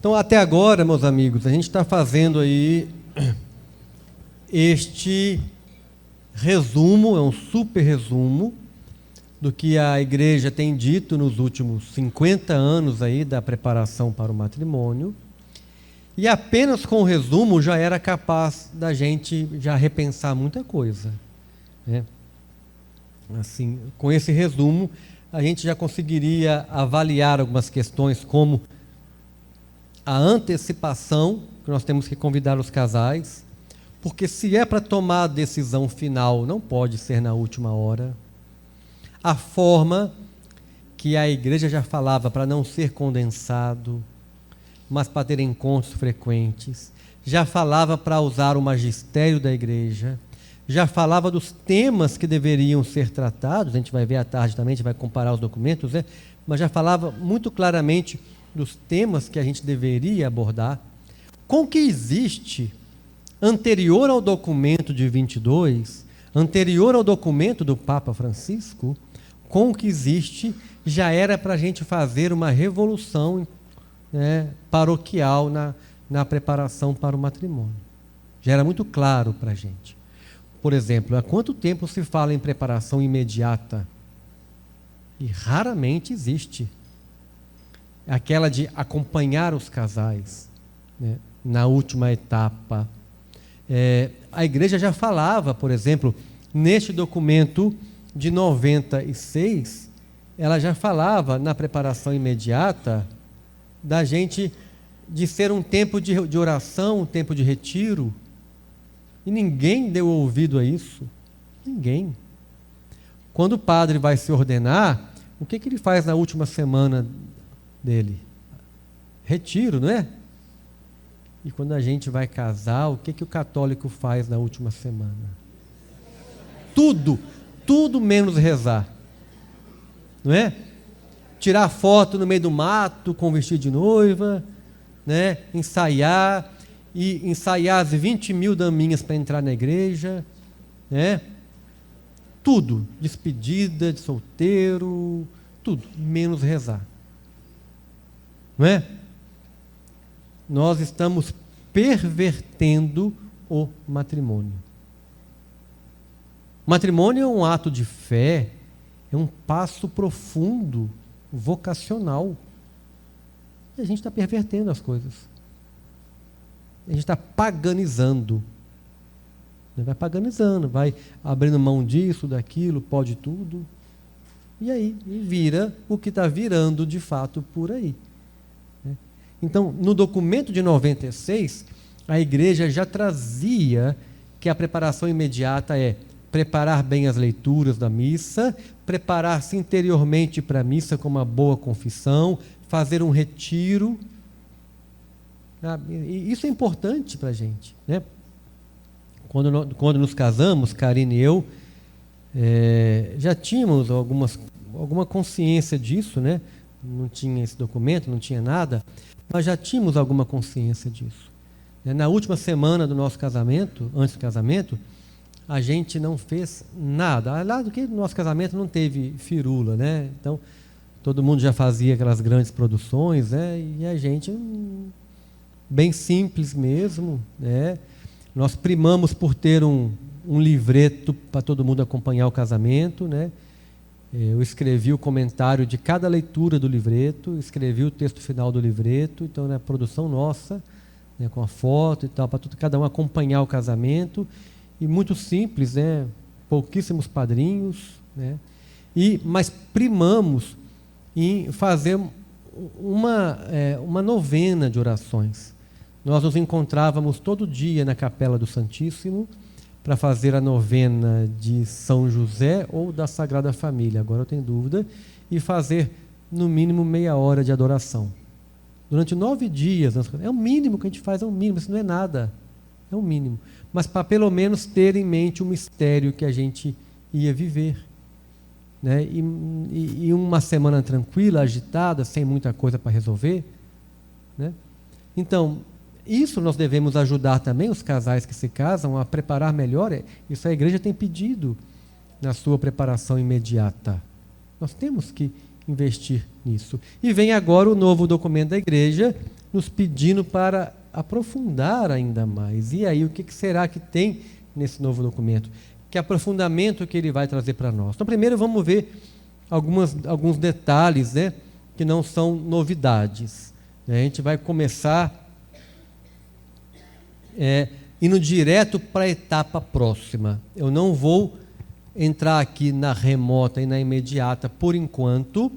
Então, até agora, meus amigos, a gente está fazendo aí este resumo, é um super resumo do que a igreja tem dito nos últimos 50 anos aí da preparação para o matrimônio. E apenas com o resumo já era capaz da gente já repensar muita coisa, né? Assim, com esse resumo, a gente já conseguiria avaliar algumas questões como a antecipação, que nós temos que convidar os casais, porque se é para tomar a decisão final, não pode ser na última hora. A forma que a igreja já falava para não ser condensado, mas para ter encontros frequentes. Já falava para usar o magistério da igreja. Já falava dos temas que deveriam ser tratados. A gente vai ver à tarde também, a gente vai comparar os documentos, né? Mas já falava muito claramente dos temas que a gente deveria abordar. Com o que existe anterior ao documento de 22, anterior ao documento do Papa Francisco, com o que existe, já era para a gente fazer uma revolução, né, paroquial na preparação para o matrimônio. Já era muito claro para a gente. Por exemplo, há quanto tempo se fala em preparação imediata? E raramente existe. Aquela de acompanhar os casais, né, na última etapa. A igreja já falava, por exemplo, neste documento de 96, ela já falava na preparação imediata da gente de ser um tempo de oração, um tempo de retiro. E ninguém deu ouvido a isso. Ninguém. Quando o padre vai se ordenar, o que ele faz na última semana dele? Retiro, não é? E quando a gente vai casar, o que o católico faz na última semana? Tudo menos rezar. Não é? Tirar foto no meio do mato com vestido de noiva, né? Ensaiar as 20 mil daminhas para entrar na igreja, né? Tudo, despedida de solteiro, tudo, menos rezar. Não é? Nós estamos pervertendo o matrimônio. O matrimônio é um ato de fé, é um passo profundo, vocacional. E a gente está pervertendo as coisas. A gente está paganizando. Vai paganizando, vai abrindo mão disso, daquilo, pode tudo. E aí vira o que está virando de fato por aí. Então, no documento de 96, a igreja já trazia que a preparação imediata é preparar bem as leituras da missa, preparar-se interiormente para a missa com uma boa confissão, fazer um retiro. E isso é importante para a gente, né? Quando nos casamos, Karine e eu, já tínhamos alguma consciência disso, né? Não tinha esse documento, não tinha nada, mas já tínhamos alguma consciência disso. Na última semana do nosso casamento, antes do casamento, a gente não fez nada. Lá do que no nosso casamento não teve firula, né? Então, todo mundo já fazia aquelas grandes produções, né? E a gente, bem simples mesmo, né? Nós primamos por ter um livreto para todo mundo acompanhar o casamento, né? Eu escrevi o comentário de cada leitura do livreto, escrevi o texto final do livreto, então é produção nossa, né, com a foto e tal, para cada um acompanhar o casamento, e muito simples, né, pouquíssimos padrinhos, né, mas primamos em fazer uma novena de orações. Nós nos encontrávamos todo dia na Capela do Santíssimo, para fazer a novena de São José ou da Sagrada Família, agora eu tenho dúvida, e fazer no mínimo meia hora de adoração. Durante 9 dias, é o mínimo que a gente faz, é o mínimo, isso não é nada, é o mínimo. Mas para pelo menos ter em mente o mistério que a gente ia viver. Né? E uma semana tranquila, agitada, sem muita coisa para resolver. Né? Então, isso nós devemos ajudar também os casais que se casam a preparar melhor. Isso a igreja tem pedido na sua preparação imediata. Nós temos que investir nisso. E vem agora o novo documento da igreja, nos pedindo para aprofundar ainda mais. E aí, o que será que tem nesse novo documento? Que aprofundamento que ele vai trazer para nós? Então, primeiro vamos ver alguns detalhes, né, que não são novidades. A gente vai começar indo direto para a etapa próxima. Eu não vou entrar aqui na remota e na imediata por enquanto,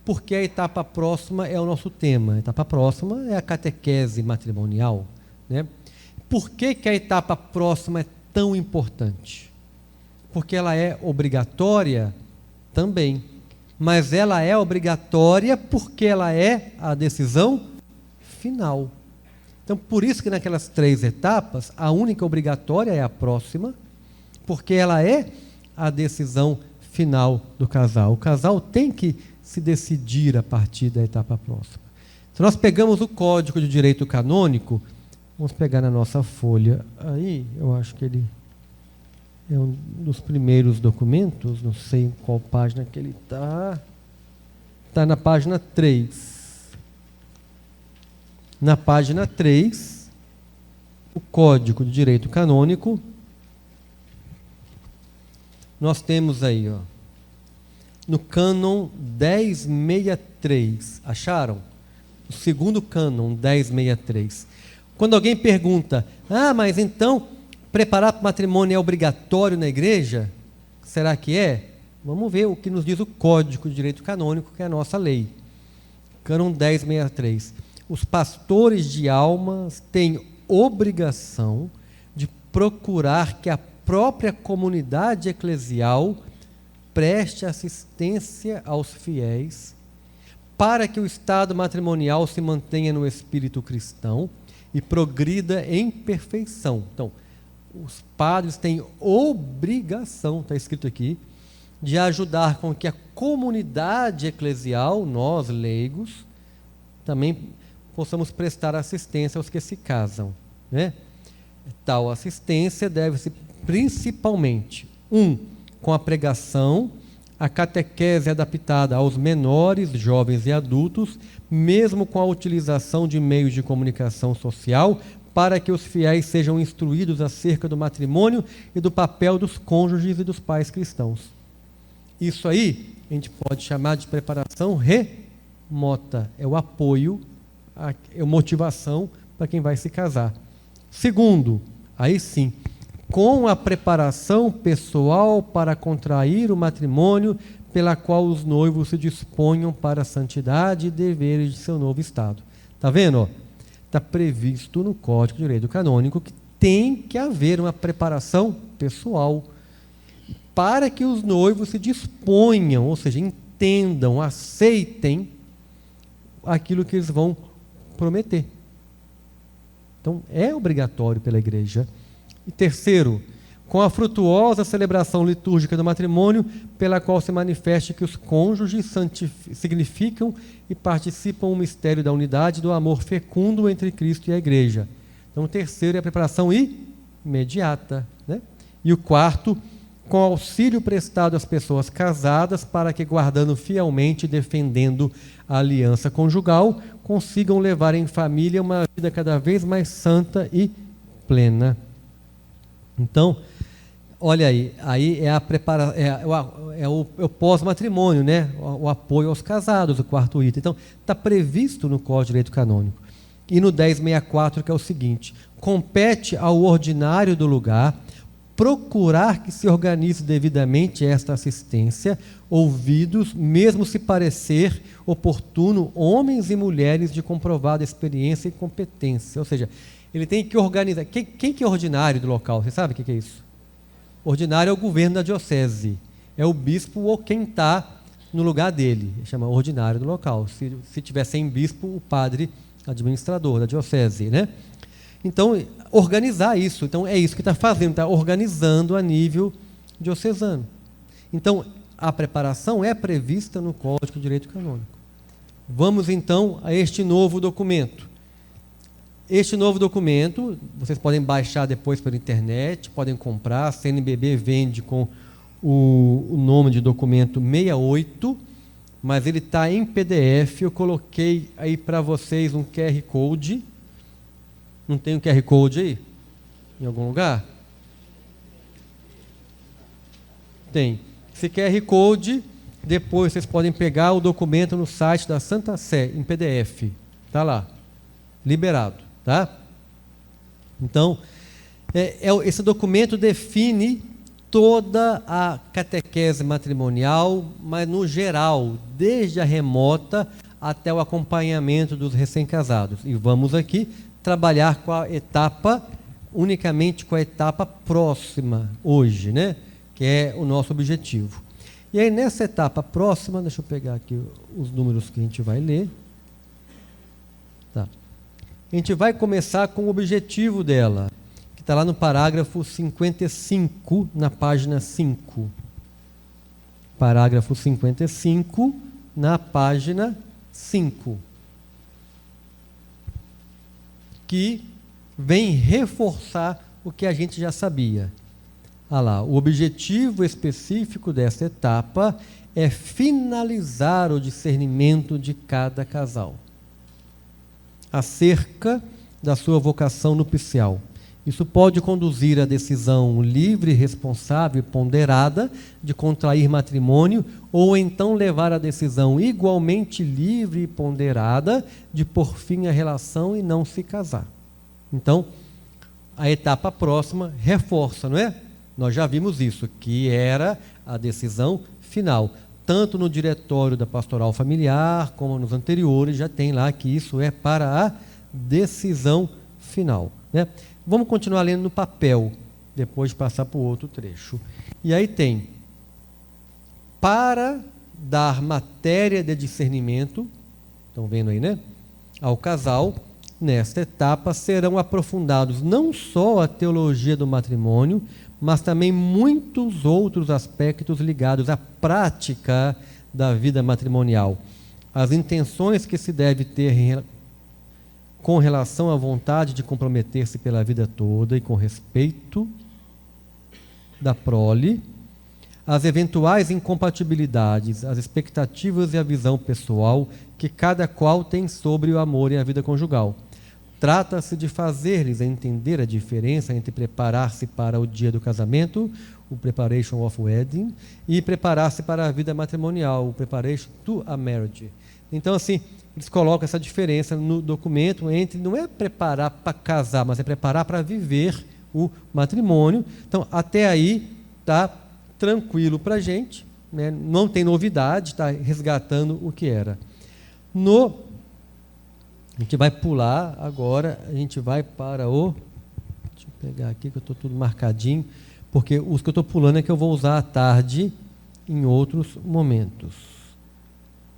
porque a etapa próxima é o nosso tema. A etapa próxima é a catequese matrimonial, né? Por que a etapa próxima é tão importante? Porque ela é obrigatória também, mas ela é obrigatória porque ela é a decisão final. Então, por isso que naquelas 3 etapas, a única obrigatória é a próxima, porque ela é a decisão final do casal. O casal tem que se decidir a partir da etapa próxima. Se nós pegamos o Código de Direito Canônico, vamos pegar na nossa folha, aí eu acho que ele é um dos primeiros documentos, não sei em qual página que ele está. Está na página 3. Na página 3, o Código de Direito Canônico, nós temos aí, no cânon 1063, acharam? O segundo cânon, 1063. Quando alguém pergunta, mas então, preparar para o matrimônio é obrigatório na igreja? Será que é? Vamos ver o que nos diz o Código de Direito Canônico, que é a nossa lei. Cânon 1063. Os pastores de almas têm obrigação de procurar que a própria comunidade eclesial preste assistência aos fiéis para que o estado matrimonial se mantenha no espírito cristão e progrida em perfeição. Então, os padres têm obrigação, está escrito aqui, de ajudar com que a comunidade eclesial, nós leigos, também possamos prestar assistência aos que se casam, né? Tal assistência deve-se principalmente, com a pregação, a catequese adaptada aos menores, jovens e adultos, mesmo com a utilização de meios de comunicação social, para que os fiéis sejam instruídos acerca do matrimônio e do papel dos cônjuges e dos pais cristãos. Isso aí a gente pode chamar de preparação remota, é o apoio, é a motivação para quem vai se casar. Segundo, aí sim, com a preparação pessoal para contrair o matrimônio, pela qual os noivos se disponham para a santidade e deveres de seu novo estado. Está vendo? Está previsto no Código de Direito Canônico que tem que haver uma preparação pessoal para que os noivos se disponham, ou seja, entendam, aceitem aquilo que eles vão prometer. Então, é obrigatório pela igreja. E terceiro, com a frutuosa celebração litúrgica do matrimônio, pela qual se manifeste que os cônjuges significam e participam o mistério da unidade do amor fecundo entre Cristo e a igreja. Então, o terceiro é a preparação imediata, né? E o quarto, com auxílio prestado às pessoas casadas para que, guardando fielmente e defendendo a aliança conjugal, consigam levar em família uma vida cada vez mais santa e plena. Então, olha aí é a o pós-matrimônio, né? O apoio aos casados, o quarto item. Então, está previsto no Código de Direito Canônico. E no 1064, que é o seguinte: compete ao ordinário do lugar procurar que se organize devidamente esta assistência, ouvidos, mesmo se parecer oportuno, homens e mulheres de comprovada experiência e competência. Ou seja, ele tem que organizar. Quem que é ordinário do local? Você sabe o que é isso? Ordinário é o governo da diocese. É o bispo ou quem está no lugar dele. Chama ordinário do local. Se tiver sem bispo, o padre administrador da diocese, né? Então, organizar isso. Então, é isso que está fazendo, está organizando a nível diocesano. Então, a preparação é prevista no Código de Direito Canônico. Vamos, então, a este novo documento. Este novo documento, vocês podem baixar depois pela internet, podem comprar, a CNBB vende com o nome de documento 68, mas ele está em PDF. Eu coloquei aí para vocês um QR Code. Não tem um QR Code aí? Em algum lugar? Tem. Esse QR Code, depois vocês podem pegar o documento no site da Santa Sé, em PDF. Está lá. Liberado. Tá? Então, esse documento define toda a catequese matrimonial, mas no geral, desde a remota até o acompanhamento dos recém-casados. E vamos aqui trabalhar com a etapa, unicamente com a etapa próxima hoje, né? Que é o nosso objetivo. E aí, nessa etapa próxima, deixa eu pegar aqui os números que a gente vai ler. Tá. A gente vai começar com o objetivo dela, que está lá no parágrafo 55, na página 5. Parágrafo 55, na página 5. Que vem reforçar o que a gente já sabia. Olha lá, o objetivo específico dessa etapa é finalizar o discernimento de cada casal acerca da sua vocação nupcial. Isso pode conduzir à decisão livre, responsável e ponderada de contrair matrimônio, ou então levar à decisão igualmente livre e ponderada de pôr fim à relação e não se casar. Então, a etapa próxima reforça, não é? Nós já vimos isso, que era a decisão final. Tanto no diretório da pastoral familiar, como nos anteriores, já tem lá que isso é para a decisão final, né? Vamos continuar lendo no papel, depois de passar para o outro trecho. E aí tem, para dar matéria de discernimento, estão vendo aí, né? Ao casal, nesta etapa serão aprofundados não só a teologia do matrimônio, mas também muitos outros aspectos ligados à prática da vida matrimonial. As intenções que se deve ter com relação à vontade de comprometer-se pela vida toda e com respeito da prole, as eventuais incompatibilidades, as expectativas e a visão pessoal que cada qual tem sobre o amor e a vida conjugal. Trata-se de fazer-lhes entender a diferença entre preparar-se para o dia do casamento, o preparation of wedding, e preparar-se para a vida matrimonial, o preparation to a marriage. Então, assim, eles colocam essa diferença no documento entre, não é preparar para casar, mas é preparar para viver o matrimônio. Então, até aí está tranquilo para a gente, né? Não tem novidade, está resgatando o que era. A gente vai pular agora, a gente vai para o... Deixa eu pegar aqui que eu estou tudo marcadinho, porque os que eu estou pulando é que eu vou usar à tarde em outros momentos.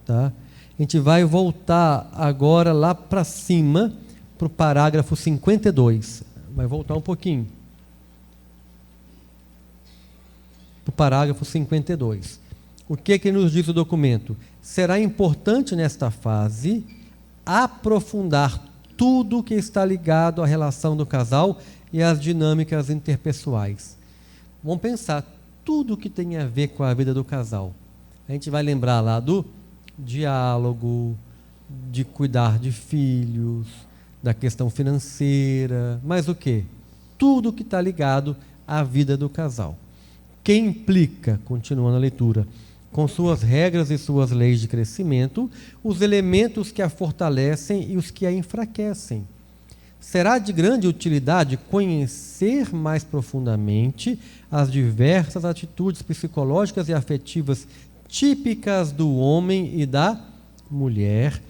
Tá? A gente vai voltar agora lá para cima, para o parágrafo 52. Vai voltar um pouquinho. Para o parágrafo 52. O que nos diz o documento? Será importante nesta fase aprofundar tudo que está ligado à relação do casal e às dinâmicas interpessoais. Vamos pensar tudo que tem a ver com a vida do casal. A gente vai lembrar lá do diálogo, de cuidar de filhos, da questão financeira, mas o quê? Tudo que está ligado à vida do casal. Que implica, continuando a leitura, com suas regras e suas leis de crescimento, os elementos que a fortalecem e os que a enfraquecem. Será de grande utilidade conhecer mais profundamente as diversas atitudes psicológicas e afetivas típicas do homem e da mulher,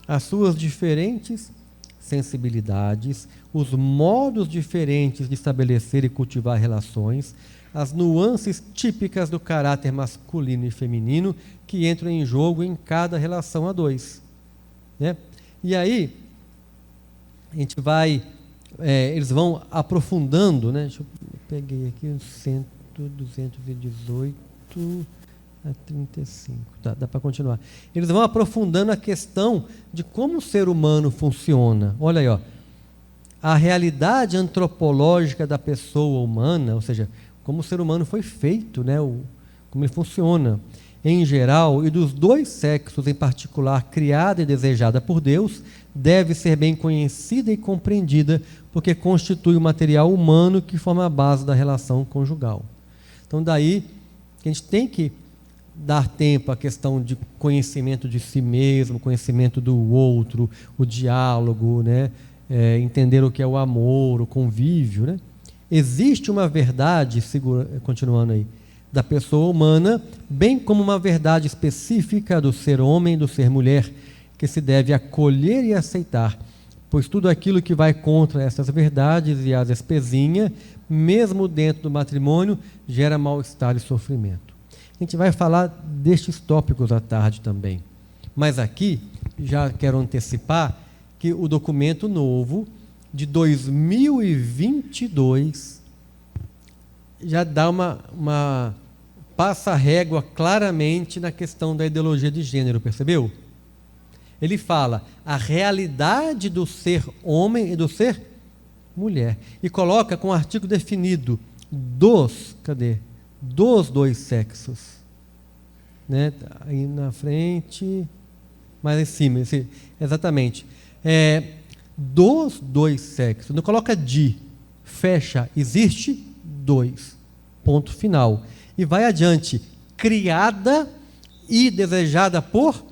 as suas diferentes sensibilidades, os modos diferentes de estabelecer e cultivar relações, as nuances típicas do caráter masculino e feminino que entram em jogo em cada relação a dois. Né? E aí, a gente vai, eles vão aprofundando, né? Deixa eu peguei aqui o 218 a 35. Tá, dá para continuar. Eles vão aprofundando a questão de como o ser humano funciona. Olha aí, ó. A realidade antropológica da pessoa humana, ou seja, como o ser humano foi feito, né? Como ele funciona. em geral, e dos dois sexos em particular, criada e desejada por Deus, deve ser bem conhecida e compreendida, porque constitui o material humano que forma a base da relação conjugal. Então, daí, a gente tem que dar tempo à questão de conhecimento de si mesmo, conhecimento do outro, o diálogo, né? Entender o que é o amor, o convívio, né? Existe uma verdade, continuando aí, da pessoa humana, bem como uma verdade específica do ser homem e do ser mulher, que se deve acolher e aceitar, pois tudo aquilo que vai contra essas verdades e as espezinha, mesmo dentro do matrimônio, gera mal-estar e sofrimento. A gente vai falar destes tópicos à tarde também, mas aqui já quero antecipar que o documento novo de 2022 já dá uma passa a régua claramente na questão da ideologia de gênero, percebeu? Ele fala a realidade do ser homem e do ser mulher. E coloca com um artigo definido dos dois sexos. Né? Aí na frente, mais em cima, exatamente. Dos dois sexos. Não coloca de, fecha, existe dois. Ponto final. E vai adiante. Criada e desejada por...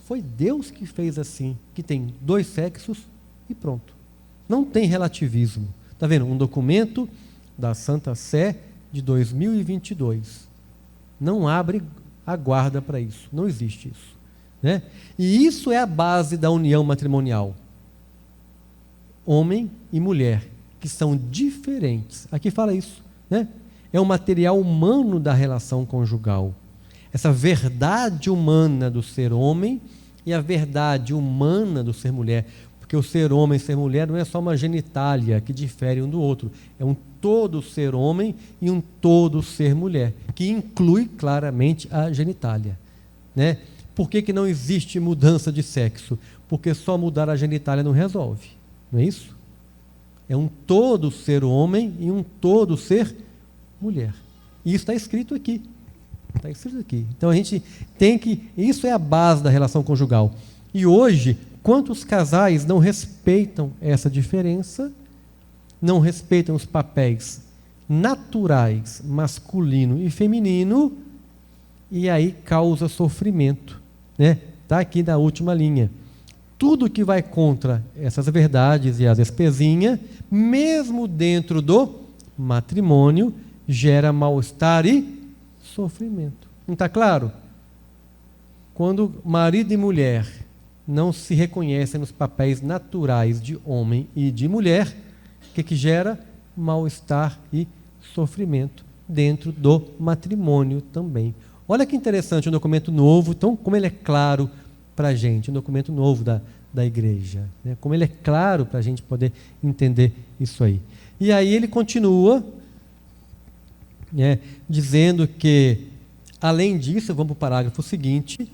Foi Deus que fez assim, que tem dois sexos e pronto. Não tem relativismo. Está vendo? Um documento da Santa Sé de 2022. Não abre a guarda para isso. Não existe isso. Né? E isso é a base da união matrimonial. Homem e mulher, que são diferentes. Aqui fala isso. Né? É o material humano da relação conjugal. Essa verdade humana do ser homem e a verdade humana do ser mulher. Porque o ser homem e ser mulher não é só uma genitália que difere um do outro. É um todo ser homem e um todo ser mulher, que inclui claramente a genitália. Né? Por que não existe mudança de sexo? Porque só mudar a genitália não resolve. Não é isso? É um todo ser homem e um todo ser mulher. E isso está escrito aqui. Está escrito aqui. Então a gente tem que... Isso é a base da relação conjugal. E hoje, quantos casais não respeitam essa diferença, não respeitam os papéis naturais, masculino e feminino, e aí causa sofrimento. Né? Está aqui na última linha. Tudo que vai contra essas verdades e as espezinhas, mesmo dentro do matrimônio, gera mal-estar e sofrimento. Não está claro? Quando marido e mulher não se reconhecem nos papéis naturais de homem e de mulher, o que gera? Mal-estar e sofrimento dentro do matrimônio também. Olha que interessante, um documento novo, então como ele é claro para a gente, um documento novo da igreja, né? Como ele é claro para a gente poder entender isso aí. E aí ele continua, né, dizendo que, além disso, vamos para o parágrafo seguinte,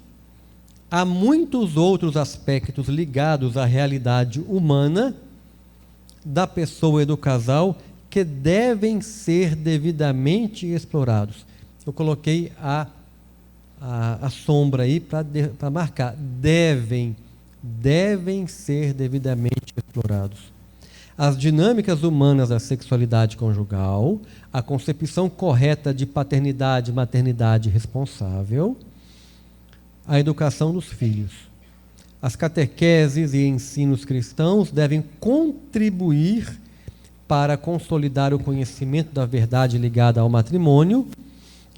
há muitos outros aspectos ligados à realidade humana da pessoa e do casal que devem ser devidamente explorados. Eu coloquei a sombra aí para marcar. Devem ser devidamente explorados. As dinâmicas humanas da sexualidade conjugal, a concepção correta de paternidade e maternidade responsável, a educação dos filhos. As catequeses e ensinos cristãos devem contribuir para consolidar o conhecimento da verdade ligada ao matrimônio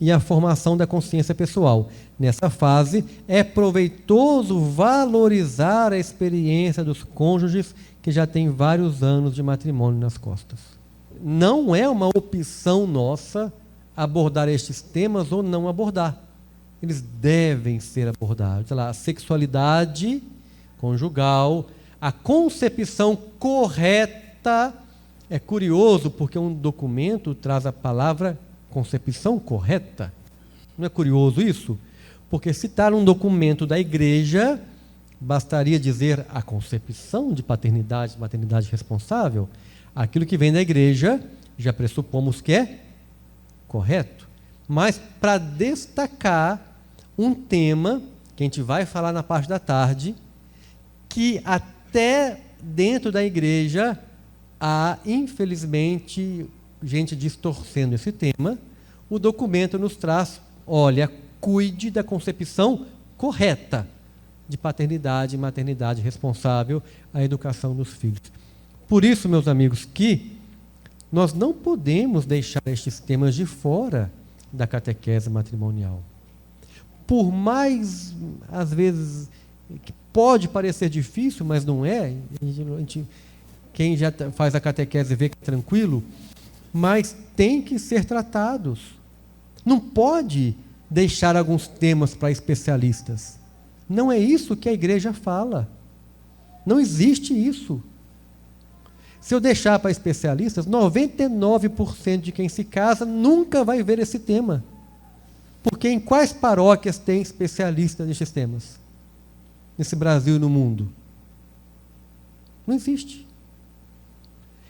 e a formação da consciência pessoal. Nessa fase, é proveitoso valorizar a experiência dos cônjuges que já têm vários anos de matrimônio nas costas. Não é uma opção nossa abordar estes temas ou não abordar. Eles devem ser abordados. Sei lá, a sexualidade conjugal, a concepção correta. É curioso porque um documento traz a palavra concepção correta. Não é curioso isso? Porque se está num documento da igreja, bastaria dizer a concepção de paternidade, maternidade responsável. Aquilo que vem da igreja, já pressupomos que é correto. mas para destacar um tema, que a gente vai falar na parte da tarde, que até dentro da igreja há, infelizmente, gente distorcendo esse tema. O documento nos traz, olha, cuide da concepção correta de paternidade e maternidade responsável à educação dos filhos. Por isso, meus amigos, que nós não podemos deixar estes temas de fora da catequese matrimonial. Por mais, às vezes, que pode parecer difícil, mas não é. Quem já faz a catequese vê que é tranquilo, mas tem que ser tratados. Não pode deixar alguns temas para especialistas. Não é isso que a igreja fala. Não existe isso. Se eu deixar para especialistas, 99% de quem se casa nunca vai ver esse tema. Porque em quais paróquias tem especialistas nesses temas? Nesse Brasil e no mundo? Não existe.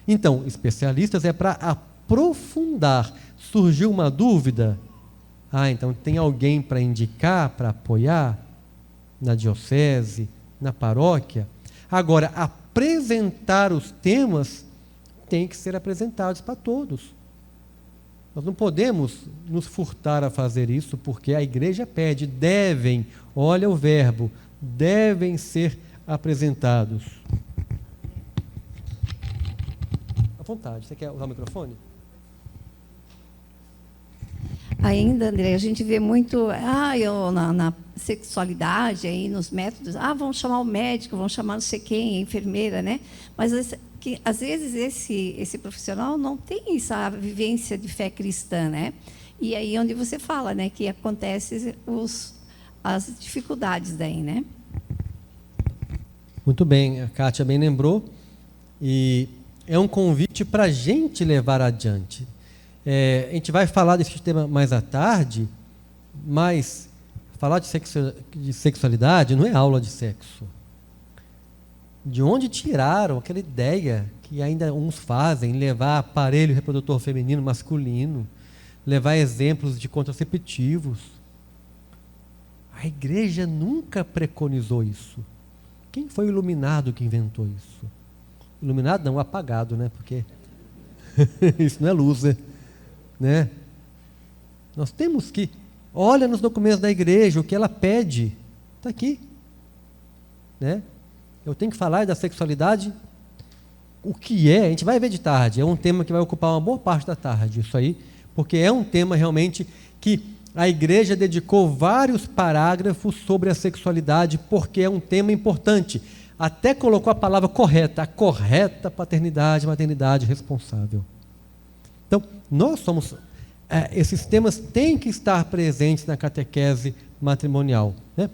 Então, especialistas é para aprofundar. Surgiu uma dúvida? Então tem alguém para indicar, para apoiar? Na diocese, na paróquia? Agora, apresentar os temas tem que ser apresentados para todos. Nós não podemos nos furtar a fazer isso, porque a igreja pede, devem, olha o verbo, devem ser apresentados. À vontade, você quer usar o microfone? Ainda, André, a gente vê muito na sexualidade, aí, nos métodos, vão chamar o médico, vão chamar não sei quem, a enfermeira, né? Mas às vezes esse profissional não tem essa vivência de fé cristã, né? E aí onde você fala, né, que acontecem as dificuldades daí, né? Muito bem, a Kátia bem lembrou, e é um convite para a gente levar adiante. A gente vai falar desse tema mais à tarde, mas falar de sexualidade não é aula de sexo. De onde tiraram aquela ideia que ainda uns fazem, levar aparelho reprodutor feminino, masculino, levar exemplos de contraceptivos? A igreja nunca preconizou isso. Quem foi o iluminado que inventou isso? Iluminado não, apagado, né? Porque isso não é luz, né? Nós temos que, olha nos documentos da igreja, o que ela pede, está aqui, né? Eu tenho que falar da sexualidade, o que a gente vai ver de tarde, é um tema que vai ocupar uma boa parte da tarde, isso aí, porque é um tema realmente que a igreja dedicou vários parágrafos sobre a sexualidade, porque é um tema importante, até colocou a palavra correta, a correta paternidade, maternidade responsável. Então, nós somos, esses temas têm que estar presentes na catequese matrimonial, né?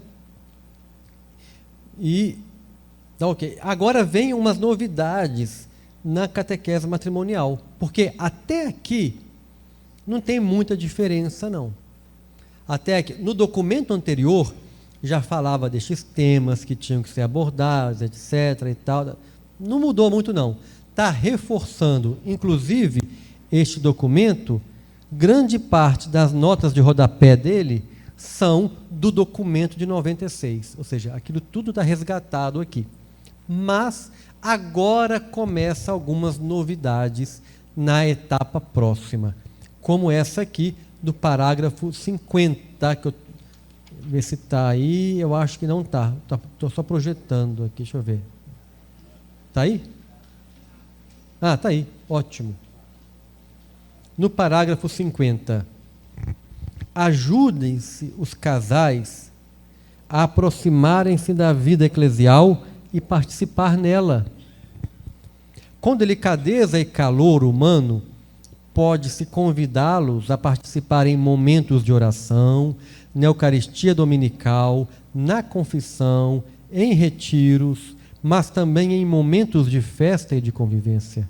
E, ok, agora vem umas novidades na catequese matrimonial, porque até aqui não tem muita diferença, não. Até aqui, no documento anterior, já falava destes temas que tinham que ser abordados, etc. e tal. Não mudou muito, não. Está reforçando, inclusive, este documento, grande parte das notas de rodapé dele são do documento de 96, ou seja, aquilo tudo está resgatado aqui. Mas agora começam algumas novidades na etapa próxima, como essa aqui do parágrafo 50, que eu ver se está aí, eu acho que não está. Estou só projetando aqui, deixa eu ver. Está aí? Está aí, ótimo. No parágrafo 50, ajudem-se os casais a aproximarem-se da vida eclesial e participar nela. Com delicadeza e calor humano, pode-se convidá-los a participar em momentos de oração, na Eucaristia Dominical, na confissão, em retiros, mas também em momentos de festa e de convivência.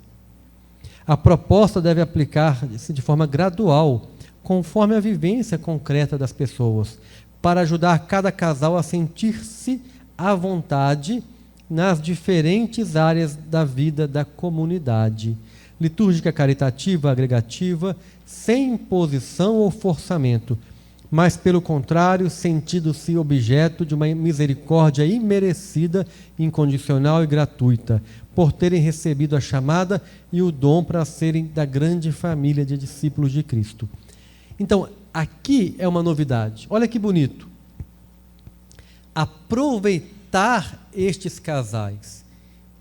A proposta deve aplicar-se de forma gradual, conforme a vivência concreta das pessoas, para ajudar cada casal a sentir-se à vontade nas diferentes áreas da vida da comunidade, litúrgica caritativa, agregativa, sem imposição ou forçamento, mas, pelo contrário, sentindo-se objeto de uma misericórdia imerecida, incondicional e gratuita, por terem recebido a chamada e o dom para serem da grande família de discípulos de Cristo. Então, aqui é uma novidade. Olha que bonito. Aproveitar estes casais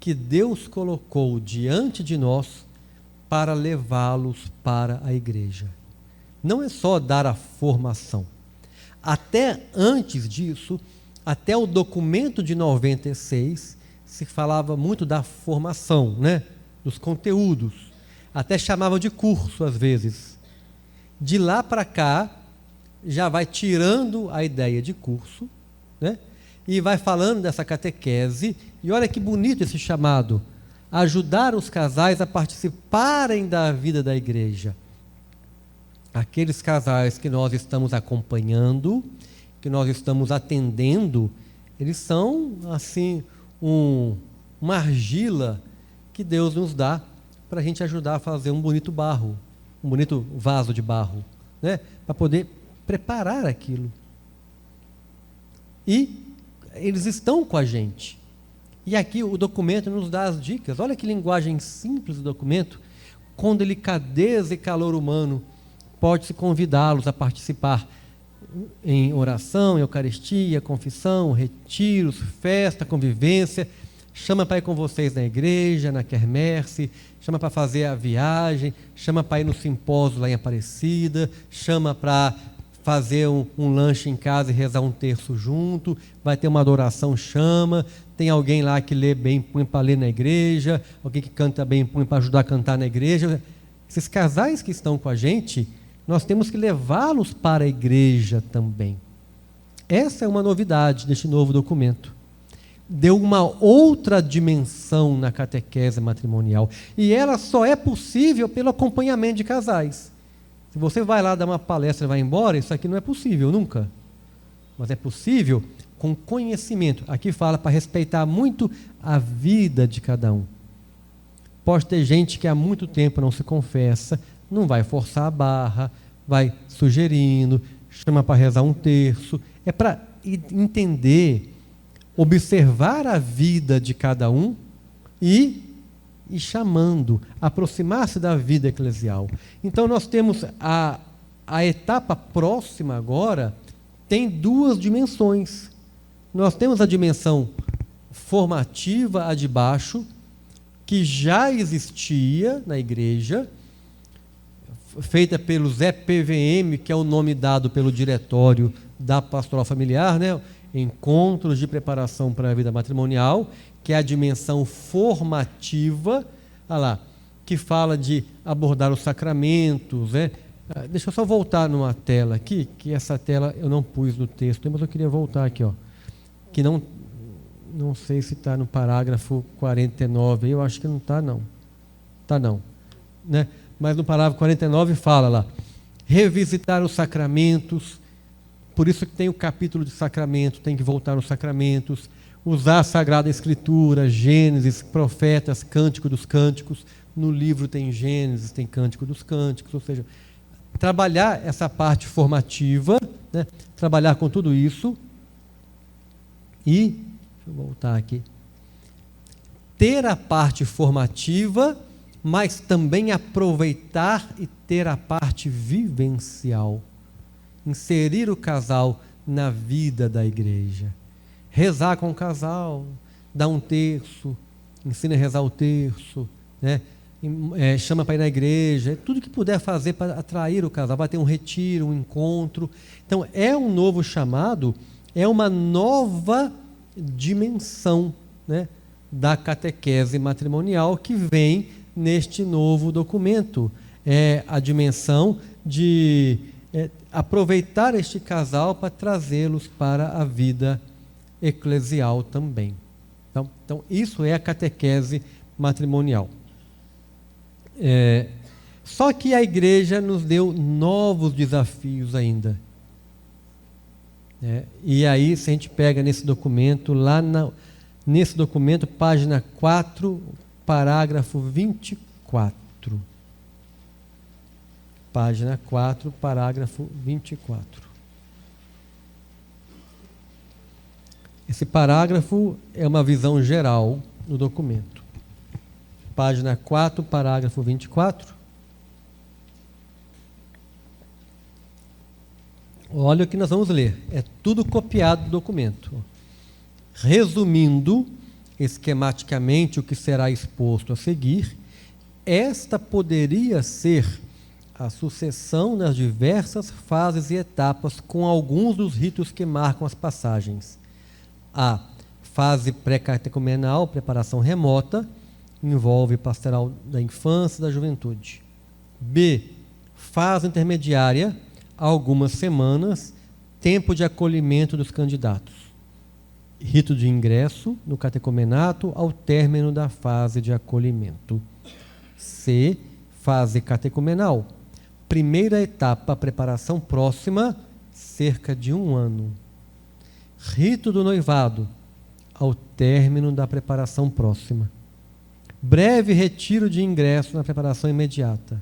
que Deus colocou diante de nós para levá-los para a igreja. Não é só dar a formação. Até antes disso, até o documento de 96, se falava muito da formação, né? Dos conteúdos. Até chamava de curso, às vezes. De lá para cá, já vai tirando a ideia de curso, né? E vai falando dessa catequese. E olha que bonito esse chamado. Ajudar os casais a participarem da vida da igreja. Aqueles casais que nós estamos acompanhando, que nós estamos atendendo, eles são, assim, uma argila que Deus nos dá para a gente ajudar a fazer um bonito barro, um bonito vaso de barro, né? Para poder preparar aquilo. E eles estão com a gente. E aqui o documento nos dá as dicas. Olha que linguagem simples do documento, com delicadeza e calor humano. Pode-se convidá-los a participar em oração, Eucaristia, confissão, retiros, festa, convivência. Chama para ir com vocês na igreja, na quermesse, chama para fazer a viagem, chama para ir no simpósio lá em Aparecida, chama para fazer um lanche em casa e rezar um terço junto, vai ter uma adoração, chama, tem alguém lá que lê bem, põe para ler na igreja, alguém que canta bem, põe para ajudar a cantar na igreja. Esses casais que estão com a gente, nós temos que levá-los para a igreja também. Essa é uma novidade deste novo documento. Deu uma outra dimensão na catequese matrimonial. E ela só é possível pelo acompanhamento de casais. Se você vai lá dar uma palestra e vai embora, isso aqui não é possível, nunca. Mas é possível com conhecimento. Aqui fala para respeitar muito a vida de cada um. Pode ter gente que há muito tempo não se confessa, não vai forçar a barra, vai sugerindo, chama para rezar um terço. É para entender, observar a vida de cada um e chamando, aproximar-se da vida eclesial. Então nós temos a etapa próxima agora, tem duas dimensões. Nós temos a dimensão formativa, a de baixo, que já existia na igreja, feita pelo ZPVM, que é o nome dado pelo diretório da Pastoral Familiar, né? Encontros de preparação para a vida matrimonial, que é a dimensão formativa, olha lá, que fala de abordar os sacramentos, né? Deixa eu só voltar numa tela aqui, que essa tela eu não pus no texto, mas eu queria voltar aqui, ó, que não sei se está no parágrafo 49, eu acho que não está, não. Está não, né? Mas no parágrafo 49 fala lá, revisitar os sacramentos, por isso que tem o capítulo de sacramento, tem que voltar nos sacramentos, usar a Sagrada Escritura, Gênesis, Profetas, Cântico dos Cânticos, no livro tem Gênesis, tem Cântico dos Cânticos, ou seja, trabalhar essa parte formativa, né? Trabalhar com tudo isso e, deixa eu voltar aqui, ter a parte formativa, mas também aproveitar e ter a parte vivencial. Inserir o casal na vida da igreja. Rezar com o casal, dar um terço, ensina a rezar o terço, né? Chama para ir na igreja, tudo que puder fazer para atrair o casal. Vai ter um retiro, um encontro. Então, é um novo chamado, é uma nova dimensão, né, da catequese matrimonial que vem neste novo documento. É a dimensão de aproveitar este casal para trazê-los para a vida eclesial também. Então, isso é a catequese matrimonial. Só que a igreja nos deu novos desafios ainda. E aí, se a gente pega nesse documento, nesse documento, página 4, parágrafo 24. 24. Página 4, parágrafo 24. Esse parágrafo é uma visão geral do documento. Página 4, parágrafo 24. Olha o que nós vamos ler. É tudo copiado do documento. Resumindo esquematicamente o que será exposto a seguir, esta poderia ser a sucessão das diversas fases e etapas com alguns dos ritos que marcam as passagens. A fase pré-catecumenal, preparação remota, envolve pastoral da infância e da juventude. B, fase intermediária, algumas semanas, tempo de acolhimento dos candidatos. Rito de ingresso no catecumenato ao término da fase de acolhimento. C, fase catecumenal. Primeira etapa, preparação próxima, cerca de 1 ano. Rito do noivado, ao término da preparação próxima. Breve retiro de ingresso na preparação imediata.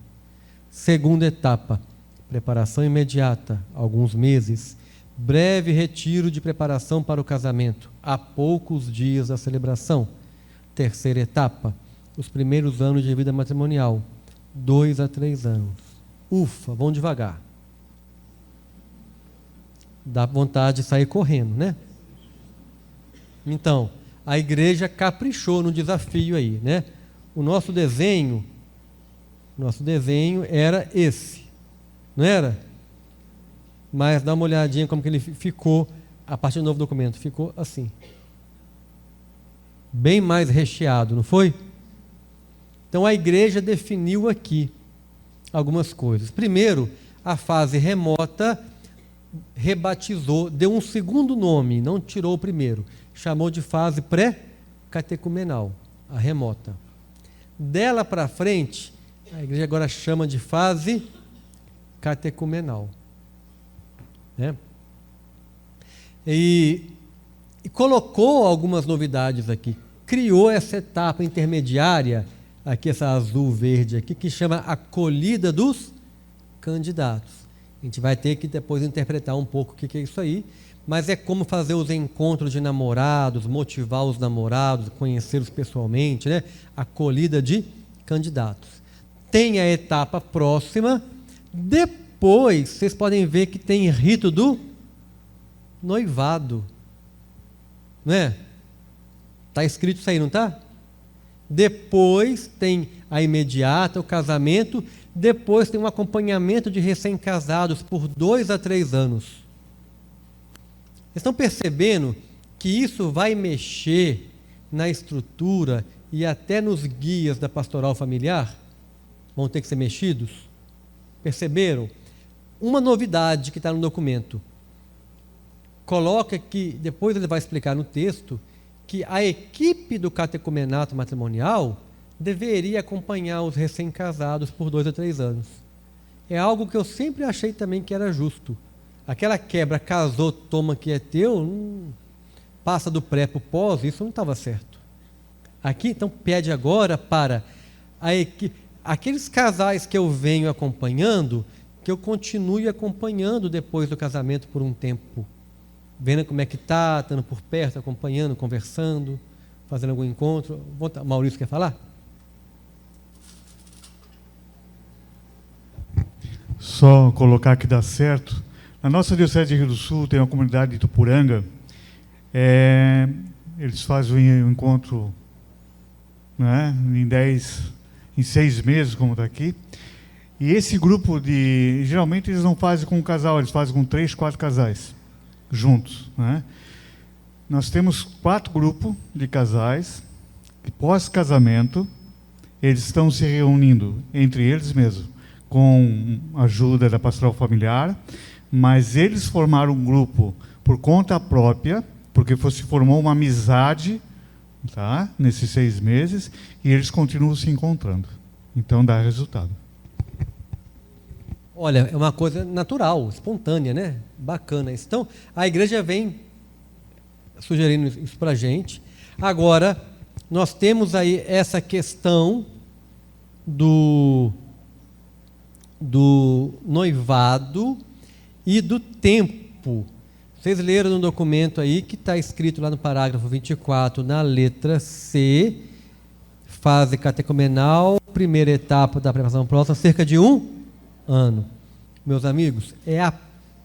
Segunda etapa, preparação imediata, alguns meses. Breve retiro de preparação para o casamento, a poucos dias da celebração. Terceira etapa, os primeiros anos de vida matrimonial, 2 a 3 anos. Ufa, vão devagar. Dá vontade de sair correndo, né? Então, a igreja caprichou no desafio aí, né? O nosso desenho era esse, não era? Mas dá uma olhadinha como que ele ficou a partir do novo documento. Ficou assim. Bem mais recheado, não foi? Então a igreja definiu aqui algumas coisas. Primeiro, a fase remota rebatizou, deu um segundo nome, não tirou o primeiro. Chamou de fase pré-catecumenal, a remota. Dela para frente, a igreja agora chama de fase catecumenal. Né? E colocou algumas novidades aqui. Criou essa etapa intermediária, aqui essa azul-verde aqui, que chama acolhida dos candidatos. A gente vai ter que depois interpretar um pouco o que é isso aí, mas é como fazer os encontros de namorados, motivar os namorados, conhecê-los pessoalmente, né? Acolhida de candidatos. Tem a etapa próxima, depois vocês podem ver que tem rito do noivado, não é? Está escrito isso aí, não está? Depois tem a imediata, o casamento, depois tem um acompanhamento de recém-casados por 2 a 3 anos. Vocês estão percebendo que isso vai mexer na estrutura e até nos guias da pastoral familiar? Vão ter que ser mexidos? Perceberam? Uma novidade que está no documento. Coloca que, depois ele vai explicar no texto, que a equipe do catecumenato matrimonial deveria acompanhar os recém-casados por 2 a 3 anos. É algo que eu sempre achei também que era justo. Aquela quebra, casou, toma que é teu, passa do pré para o pós, isso não estava certo. Aqui, então, pede agora para a equipe, aqueles casais que eu venho acompanhando, que eu continue acompanhando depois do casamento por um tempo. Vendo como é que está, estando por perto, acompanhando, conversando, fazendo algum encontro. Maurício quer falar? Só colocar que dá certo. Na nossa Diocese de Rio do Sul tem uma comunidade de Itupuranga. Eles fazem um encontro, né, em 6 meses, como está aqui. E esse grupo geralmente eles não fazem com um casal, eles fazem com 3, 4 casais juntos, né? Nós temos 4 grupos de casais que pós-casamento eles estão se reunindo entre eles mesmos, com a ajuda da pastoral familiar, mas eles formaram um grupo por conta própria, porque se formou uma amizade, tá? Nesses 6 meses, e eles continuam se encontrando. Então dá resultado. Olha, é uma coisa natural, espontânea, né? Bacana isso. Então, a igreja vem sugerindo isso para a gente. Agora, nós temos aí essa questão do noivado e do tempo. Vocês leram no documento aí que está escrito lá no parágrafo 24, na letra C, fase catecumenal, primeira etapa da preparação próxima, cerca de 1 ano. Meus amigos, é a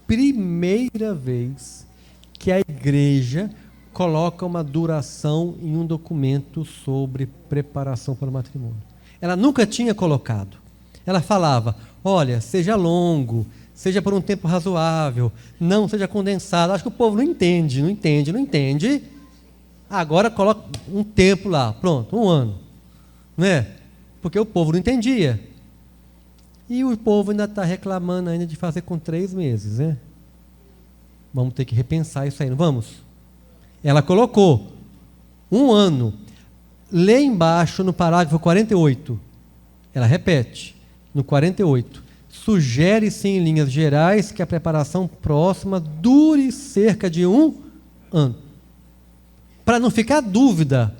primeira vez que a igreja coloca uma duração em um documento sobre preparação para o matrimônio. Ela nunca tinha colocado. Ela falava, olha, seja longo, seja por um tempo razoável, não seja condensado. Acho que o povo não entende. Agora coloca um tempo lá, pronto, 1 ano. Não é? Porque o povo não entendia. E o povo ainda está reclamando ainda de fazer com 3 meses, né? Vamos ter que repensar isso aí, não vamos? Ela colocou 1 ano. Lê embaixo no parágrafo 48. Ela repete, no 48. Sugere-se em linhas gerais que a preparação próxima dure cerca de 1 ano. Para não ficar dúvida,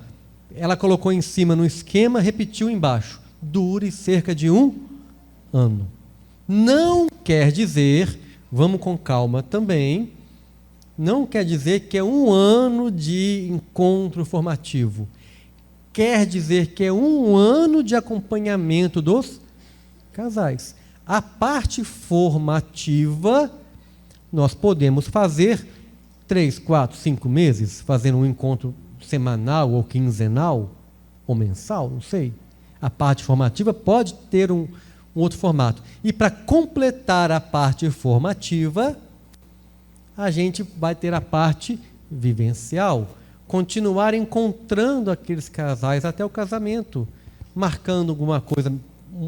ela colocou em cima no esquema, repetiu embaixo. Dure cerca de 1 ano. Não quer dizer, vamos com calma também, não quer dizer que é 1 ano de encontro formativo. Quer dizer que é 1 ano de acompanhamento dos casais. A parte formativa, nós podemos fazer 3, 4, 5 meses, fazendo um encontro semanal ou quinzenal, ou mensal, não sei. A parte formativa pode ter um outro formato. E para completar a parte formativa, a gente vai ter a parte vivencial. Continuar encontrando aqueles casais até o casamento, marcando alguma coisa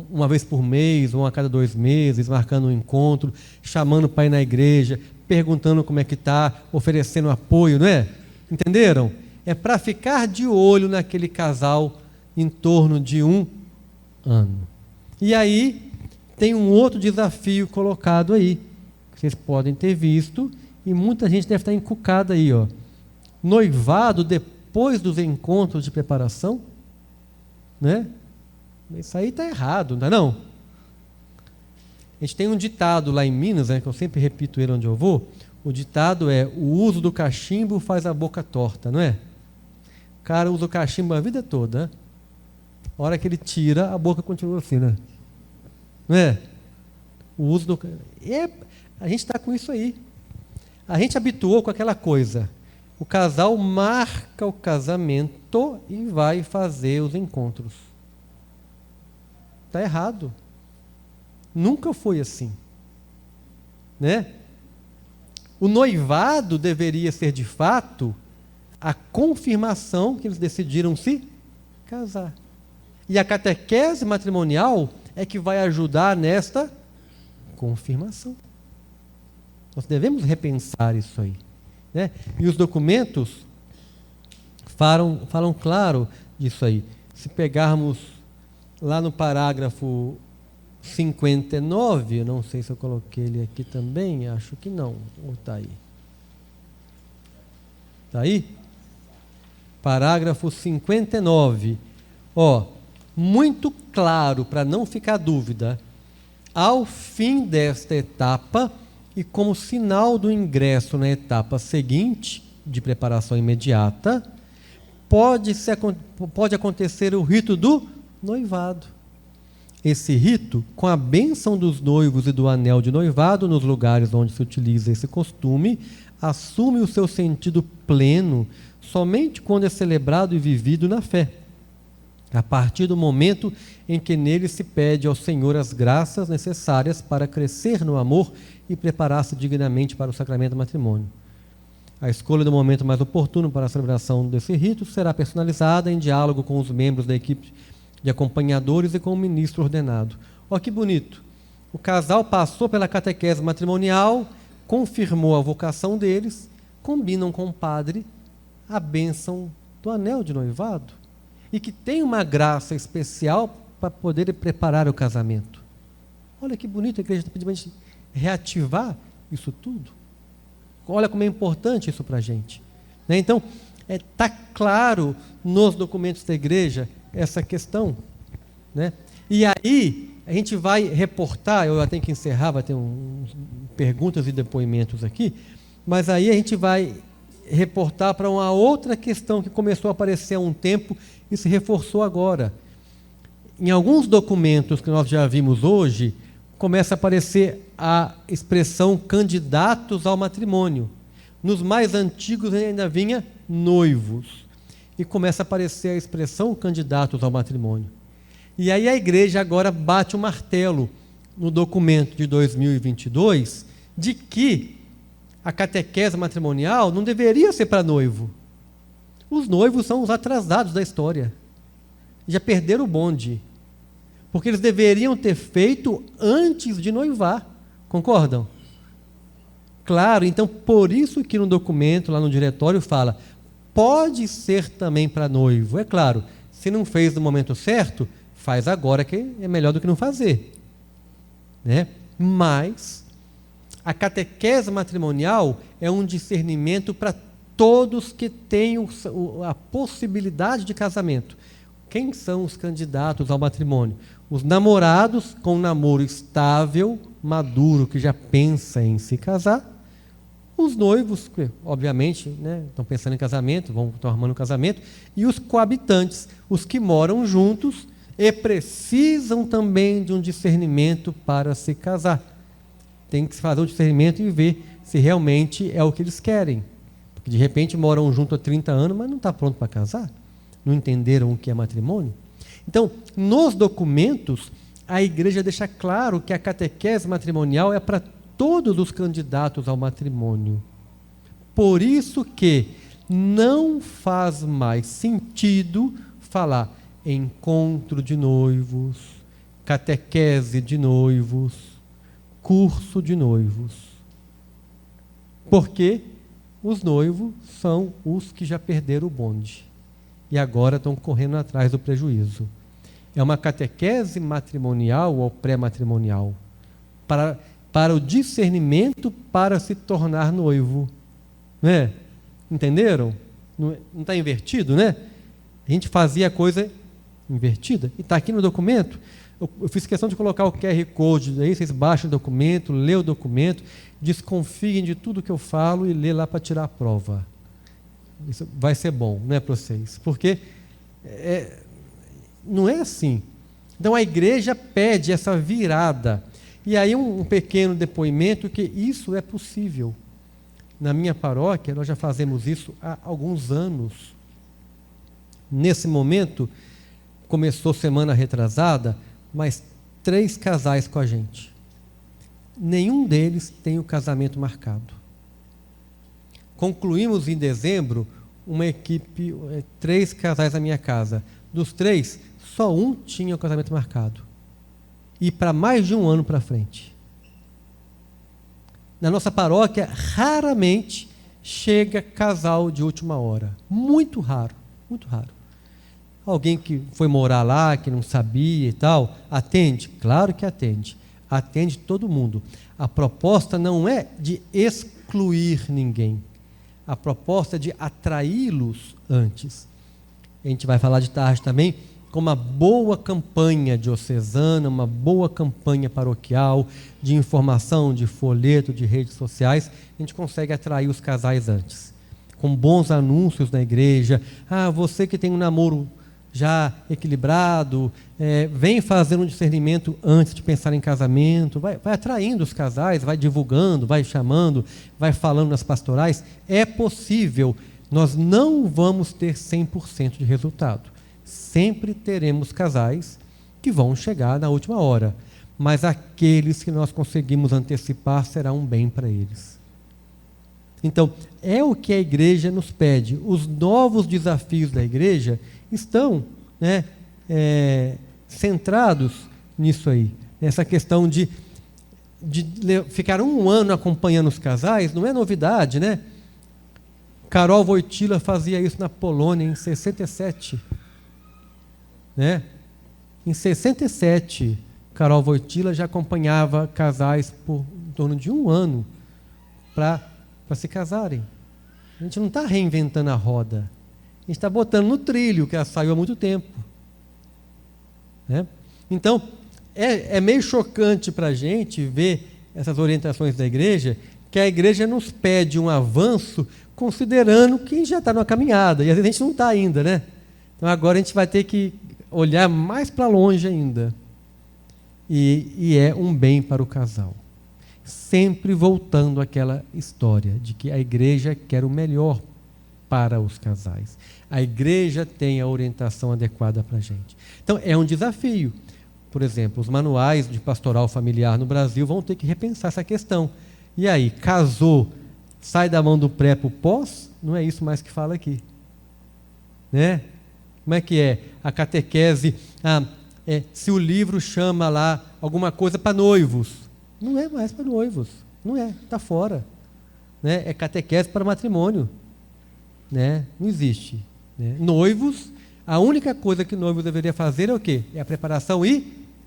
uma vez por mês, ou a cada 2 meses, marcando um encontro, chamando para ir na igreja, perguntando como é que está, oferecendo apoio, não é? Entenderam? É para ficar de olho naquele casal em torno de 1 ano. E aí, tem um outro desafio colocado aí, que vocês podem ter visto, e muita gente deve estar encucada aí, ó. Noivado depois dos encontros de preparação, né? Isso aí está errado, não é não? A gente tem um ditado lá em Minas, né, que eu sempre repito ele onde eu vou. O ditado é: o uso do cachimbo faz a boca torta, não é? O cara usa o cachimbo a vida toda, a hora que ele tira, a boca continua assim, né? Não é? O uso do... a gente está com isso aí. A gente habituou com aquela coisa. O casal marca o casamento e vai fazer os encontros. Está errado. Nunca foi assim. Né? O noivado deveria ser, de fato, a confirmação que eles decidiram se casar. E a catequese matrimonial é que vai ajudar nesta confirmação. Nós devemos repensar isso aí. Né? E os documentos falam claro disso aí. Se pegarmos lá no parágrafo 59, eu não sei se eu coloquei ele aqui também, acho que não. Ou está aí? Está aí? Parágrafo 59. Ó, muito claro, para não ficar dúvida, ao fim desta etapa e como sinal do ingresso na etapa seguinte, de preparação imediata, pode acontecer o rito do noivado. Esse rito, com a bênção dos noivos e do anel de noivado nos lugares onde se utiliza esse costume, assume o seu sentido pleno somente quando é celebrado e vivido na fé, a partir do momento em que nele se pede ao Senhor as graças necessárias para crescer no amor e preparar-se dignamente para o sacramento do matrimônio. A escolha do momento mais oportuno para a celebração desse rito será personalizada em diálogo com os membros da equipe de acompanhadores e com o ministro ordenado. Olha que bonito. O casal passou pela catequese matrimonial, confirmou a vocação deles, combinam com o padre a bênção do anel de noivado e que tem uma graça especial para poder preparar o casamento. Olha que bonito, a igreja está pedindo para a gente reativar isso tudo. Olha como é importante isso para a gente. Né? Então, está claro nos documentos da igreja essa questão. Né? E aí, a gente vai reportar, eu já tenho que encerrar, vai ter perguntas e depoimentos aqui, mas aí a gente vai reportar para uma outra questão que começou a aparecer há um tempo e se reforçou agora. Em alguns documentos que nós já vimos hoje, começa a aparecer a expressão candidatos ao matrimônio. Nos mais antigos ainda vinha noivos. E começa a aparecer a expressão candidatos ao matrimônio. E aí a igreja agora bate o martelo no documento de 2022 de que a catequese matrimonial não deveria ser para noivo. Os noivos são os atrasados da história. Já perderam o bonde. Porque eles deveriam ter feito antes de noivar. Concordam? Claro, então por isso que no documento, lá no diretório, fala, pode ser também para noivo. É claro, se não fez no momento certo, faz agora, que é melhor do que não fazer. Né? Mas a catequese matrimonial é um discernimento para todos que têm a possibilidade de casamento. Quem são os candidatos ao matrimônio? Os namorados com um namoro estável, maduro, que já pensa em se casar. Os noivos, que obviamente, né, estão pensando em casamento, estão arrumando um casamento. E os coabitantes, os que moram juntos e precisam também de um discernimento para se casar. Tem que fazer um discernimento e ver se realmente é o que eles querem. Porque de repente moram juntos há 30 anos, mas não está pronto para casar. Não entenderam o que é matrimônio. Então, nos documentos, a igreja deixa claro que a catequese matrimonial é para todos os candidatos ao matrimônio. Por isso que não faz mais sentido falar encontro de noivos, catequese de noivos, curso de noivos. Porque os noivos são os que já perderam o bonde e agora estão correndo atrás do prejuízo. É uma catequese matrimonial ou pré-matrimonial para o discernimento para se tornar noivo. Né? Entenderam? Não está invertido, né? A gente fazia a coisa invertida. E está aqui no documento. Eu fiz questão de colocar o QR Code, aí vocês baixam o documento, lê o documento, desconfiem de tudo que eu falo e lê lá para tirar a prova. Isso vai ser bom, não é para vocês? Porque não é assim. Então a igreja pede essa virada. E aí um pequeno depoimento que isso é possível. Na minha paróquia, nós já fazemos isso há alguns anos. Nesse momento, começou semana retrasada, mas 3 casais com a gente. Nenhum deles tem o casamento marcado. Concluímos em dezembro uma equipe, 3 casais na minha casa. Dos 3, só um tinha o casamento marcado. E para mais de um ano para frente. Na nossa paróquia, raramente chega casal de última hora. Muito raro, muito raro. Alguém que foi morar lá, que não sabia e tal, atende? Claro que atende. Atende todo mundo. A proposta não é de excluir ninguém. A proposta é de atraí-los antes. A gente vai falar de tarde também com uma boa campanha diocesana, uma boa campanha paroquial, de informação, de folheto, de redes sociais, a gente consegue atrair os casais antes. Com bons anúncios na igreja. Você que tem um namoro já equilibrado, vem fazendo um discernimento antes de pensar em casamento, vai atraindo os casais, vai divulgando, vai chamando, vai falando nas pastorais. É possível, nós não vamos ter 100% de resultado. Sempre teremos casais que vão chegar na última hora, mas aqueles que nós conseguimos antecipar será um bem para eles. Então, é o que a igreja nos pede. Os novos desafios da igreja estão, né, centrados nisso aí. Essa questão de ficar um ano acompanhando os casais, não é novidade, né? Karol Wojtyla fazia isso na Polônia em 67. Né? Em 67, Karol Wojtyla já acompanhava casais por em torno de um ano para se casarem. A gente não está reinventando a roda. A gente está botando no trilho, que ela saiu há muito tempo. Né? Então, é meio chocante para a gente ver essas orientações da igreja, que a igreja nos pede um avanço considerando que já está numa caminhada, e às vezes a gente não está ainda, né? Então agora a gente vai ter que olhar mais para longe ainda. E é um bem para o casal. Sempre voltando àquela história de que a igreja quer o melhor para os casais. A igreja tem a orientação adequada para a gente. Então é um desafio. Por exemplo, os manuais de pastoral familiar no Brasil vão ter que repensar essa questão. E aí, casou, sai da mão do pré para o pós? Não é isso mais que fala aqui. Né? Como é que é? A catequese, se o livro chama lá alguma coisa para noivos. Não é mais para noivos. Não é, está fora. Né? É catequese para matrimônio. Né? Não existe. Né? Noivos, a única coisa que noivos deveria fazer é o quê? É a preparação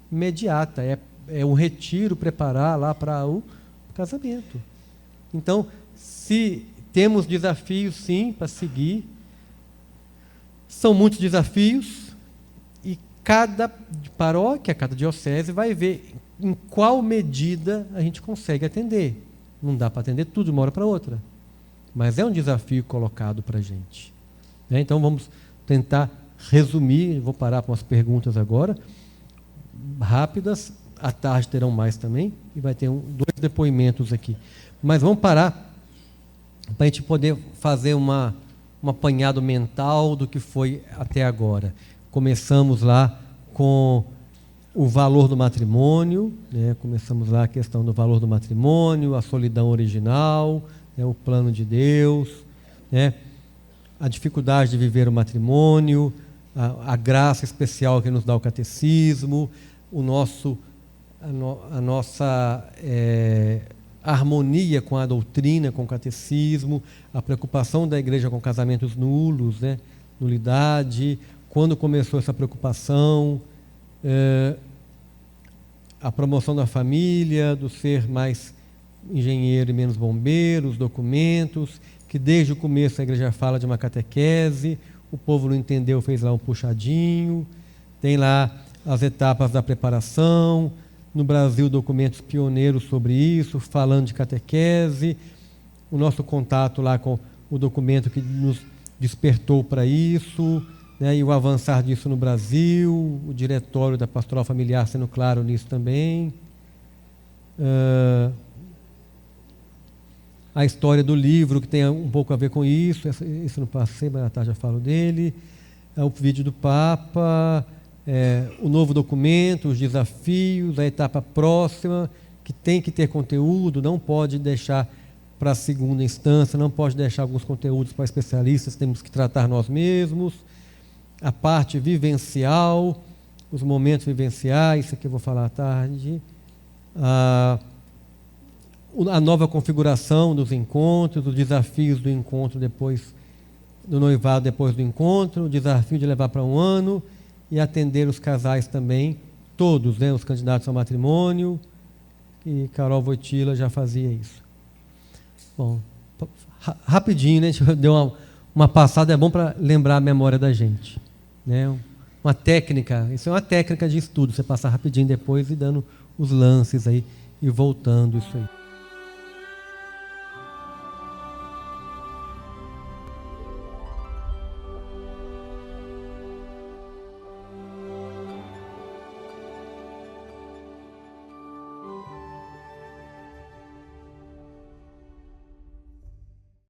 imediata. É um retiro, preparar lá para o casamento. Então, se temos desafios, sim, para seguir, são muitos desafios, e cada paróquia, cada diocese vai ver em qual medida a gente consegue atender. Não dá para atender tudo de uma hora para outra, mas é um desafio colocado para a gente. Né? Então, vamos tentar resumir, vou parar com as perguntas agora, rápidas, à tarde terão mais também, e vai ter 2 depoimentos aqui. Mas vamos parar para a gente poder fazer um apanhado mental do que foi até agora. Começamos lá com o valor do matrimônio, né? Começamos lá a questão do valor do matrimônio, a solidão original, né? O plano de Deus, né? A dificuldade de viver o matrimônio, a graça especial que nos dá o catecismo, a nossa harmonia com a doutrina, com o catecismo, a preocupação da igreja com casamentos nulos, né? Nulidade, quando começou essa preocupação, a promoção da família, do ser mais engenheiro e menos bombeiro, os documentos, que desde o começo a igreja fala de uma catequese, o povo não entendeu, fez lá um puxadinho, tem lá as etapas da preparação, no Brasil documentos pioneiros sobre isso, falando de catequese, o nosso contato lá com o documento que nos despertou para isso, né, e o avançar disso no Brasil, o diretório da Pastoral Familiar sendo claro nisso também, a história do livro que tem um pouco a ver com isso, isso não passei, mas à tarde já falo dele, o vídeo do Papa, o novo documento, os desafios, a etapa próxima, que tem que ter conteúdo, não pode deixar para a segunda instância, não pode deixar alguns conteúdos para especialistas, temos que tratar nós mesmos, a parte vivencial, os momentos vivenciais, isso aqui eu vou falar à tarde, a nova configuração dos encontros, os desafios do encontro depois do noivado, depois do encontro, o desafio de levar para 1 ano, e atender os casais também, todos, né, os candidatos ao matrimônio, e Carol Wojtyla já fazia isso. Bom, rapidinho, né, a gente deu uma passada, é bom para lembrar a memória da gente. Né, uma técnica, isso é uma técnica de estudo, você passar rapidinho depois e dando os lances aí, e voltando isso aí.